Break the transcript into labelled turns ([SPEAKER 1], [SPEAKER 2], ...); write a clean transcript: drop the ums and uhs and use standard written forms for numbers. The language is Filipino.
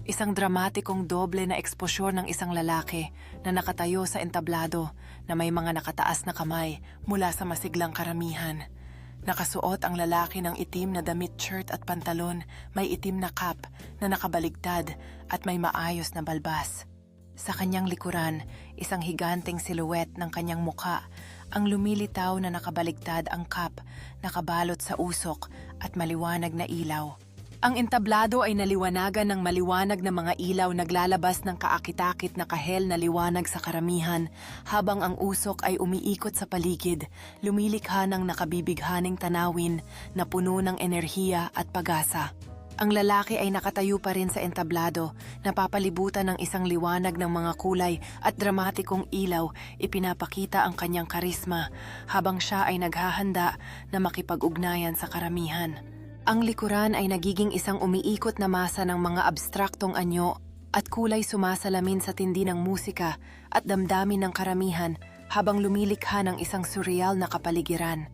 [SPEAKER 1] Isang dramatikong doble na eksposyon ng isang lalaki na nakatayo sa entablado na may mga nakataas na kamay mula sa masiglang karamihan. Nakasuot ang lalaki ng itim na damit, shirt at pantalon, may itim na cap na nakabaligtad at may maayos na balbas. Sa kanyang likuran, isang higanteng siluet ng kanyang muka, ang lumilitaw na nakabaligtad ang cap, nakabalot sa usok at maliwanag na ilaw. Ang entablado ay naliwanagan ng maliwanag na mga ilaw naglalabas ng kaakit-akit na kahel na liwanag sa karamihan, habang ang usok ay umiikot sa paligid, lumilikha ng nakabibighaning tanawin na puno ng enerhiya at pag-asa. Ang lalaki ay nakatayo pa rin sa entablado, napapalibutan ng isang liwanag ng mga kulay at dramatikong ilaw, ipinapakita ang kanyang karisma, habang siya ay naghahanda na makipag-ugnayan sa karamihan. Ang likuran ay nagiging isang umiikot na masa ng mga abstraktong anyo at kulay sumasalamin sa tindi ng musika at damdamin ng karamihan habang lumilikha ng isang surreal na kapaligiran.